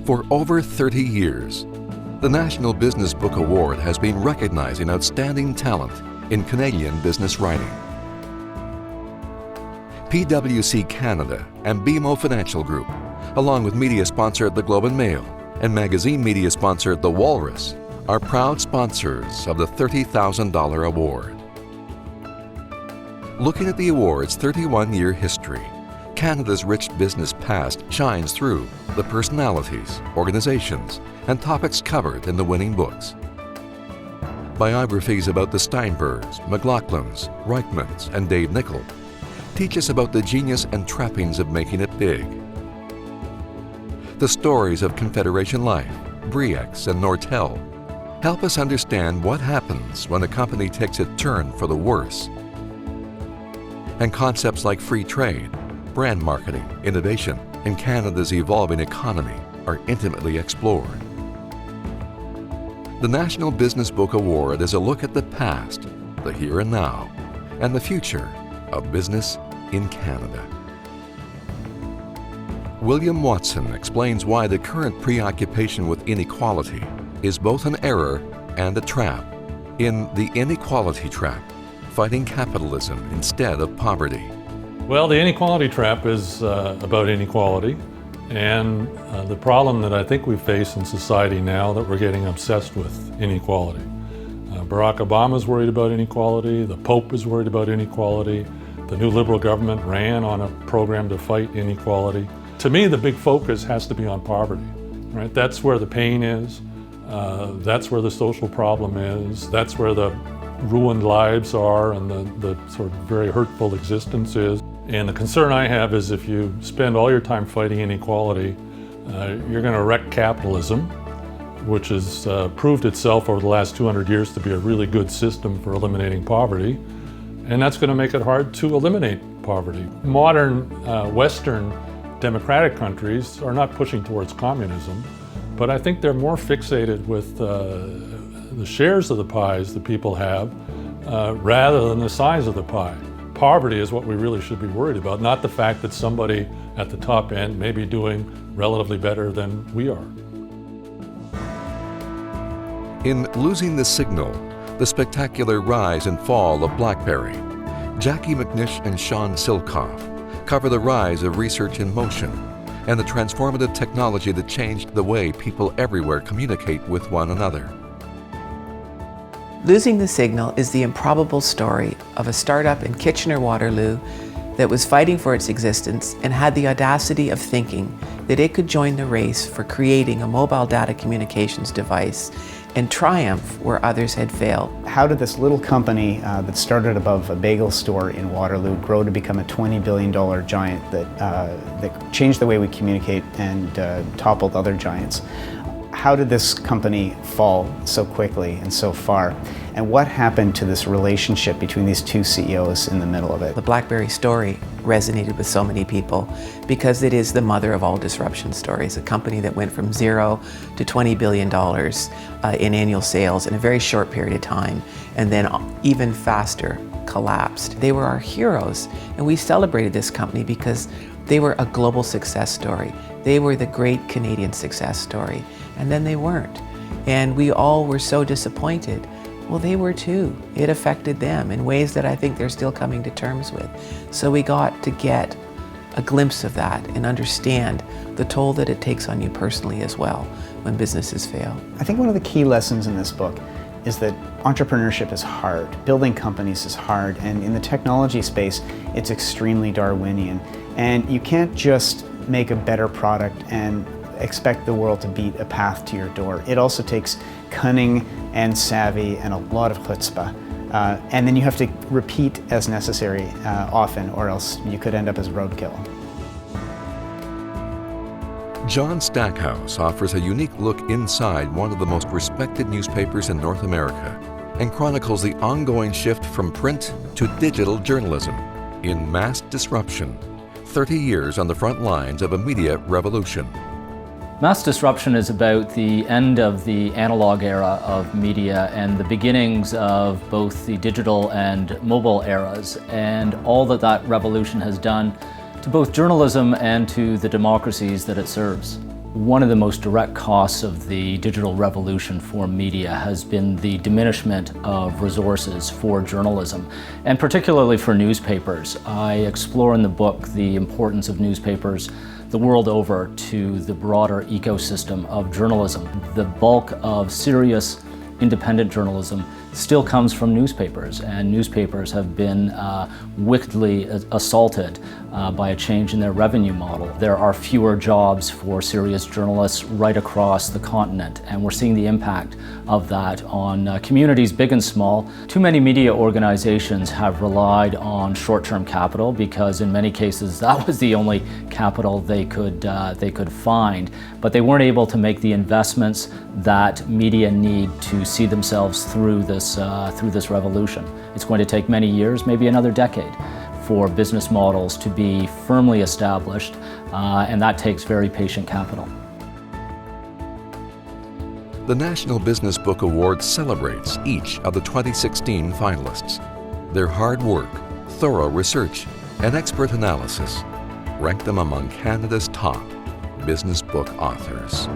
For over 30 years, the National Business Book Award has been recognizing outstanding talent in Canadian business writing. PwC Canada and BMO Financial Group, along with media sponsor The Globe and Mail and magazine media sponsor The Walrus, are proud sponsors of the $30,000 award. Looking at the award's 31-year history, Canada's rich business past shines through the personalities, organizations, and topics covered in the winning books. Biographies about the Steinbergs, McLaughlins, Reichmans, and Dave Nichol teach us about the genius and trappings of making it big. The stories of Confederation Life, Bre-X, and Nortel help us understand what happens when a company takes a turn for the worse. And concepts like free trade, brand marketing, innovation, and Canada's evolving economy are intimately explored. The National Business Book Award is a look at the past, the here and now, and the future of business in Canada. William Watson explains why the current preoccupation with inequality is both an error and a trap in The Inequality Trap, Fighting Capitalism Instead of Poverty. Well, the inequality trap is about inequality, and the problem that I think we face in society now that we're getting obsessed with inequality. Barack Obama's worried about inequality, the Pope is worried about inequality, the new Liberal government ran on a program to fight inequality. To me, the big focus has to be on poverty, right? That's where the pain is, that's where the social problem is, that's where the ruined lives are and the sort of very hurtful existence is. And the concern I have is if you spend all your time fighting inequality, you're going to wreck capitalism, which has proved itself over the last 200 years to be a really good system for eliminating poverty. And that's going to make it hard to eliminate poverty. Modern Western democratic countries are not pushing towards communism, but I think they're more fixated with the shares of the pies that people have rather than the size of the pie. Poverty is what we really should be worried about, not the fact that somebody at the top end may be doing relatively better than we are. In Losing the Signal, the spectacular rise and fall of Blackberry, Jacquie McNish and Sean Silcoff cover the rise of research in motion and the transformative technology that changed the way people everywhere communicate with one another. Losing the Signal is the improbable story of a startup in Kitchener-Waterloo that was fighting for its existence and had the audacity of thinking that it could join the race for creating a mobile data communications device and triumph where others had failed. How did this little company that started above a bagel store in Waterloo grow to become a $20 billion giant that changed the way we communicate and toppled other giants? How did this company fall so quickly and so far? And what happened to this relationship between these two CEOs in the middle of it? The Blackberry story resonated with so many people because it is the mother of all disruption stories. A company that went from 0 to $20 billion in annual sales in a very short period of time, and then even faster collapsed. They were our heroes, and we celebrated this company because they were a global success story. They were the great Canadian success story, and then they weren't. And we all were so disappointed. Well, they were too. It affected them in ways that I think they're still coming to terms with. So we got to get a glimpse of that and understand the toll that it takes on you personally as well when businesses fail. I think one of the key lessons in this book is that entrepreneurship is hard. Building companies is hard, and in the technology space, it's extremely Darwinian. And you can't just make a better product and expect the world to beat a path to your door. It also takes cunning and savvy and a lot of chutzpah. And then you have to repeat as necessary often, or else you could end up as roadkill. John Stackhouse offers a unique look inside one of the most respected newspapers in North America and chronicles the ongoing shift from print to digital journalism in Mass Disruption, 30 years on the front lines of a media revolution. Mass Disruption is about the end of the analog era of media and the beginnings of both the digital and mobile eras, and all that that revolution has done to both journalism and to the democracies that it serves. One of the most direct costs of the digital revolution for media has been the diminishment of resources for journalism, and particularly for newspapers. I explore in the book the importance of newspapers the world over to the broader ecosystem of journalism. The bulk of serious independent journalism still comes from newspapers, and newspapers have been wickedly assaulted by a change in their revenue model. There are fewer jobs for serious journalists right across the continent, and we're seeing the impact of that on communities big and small. Too many media organizations have relied on short-term capital because in many cases that was the only capital they could find, but they weren't able to make the investments that media need to see themselves through this revolution. It's going to take many years, maybe another decade, for business models to be firmly established, and that takes very patient capital. The National Business Book Award celebrates each of the 2016 finalists. Their hard work, thorough research, and expert analysis rank them among Canada's top business book authors.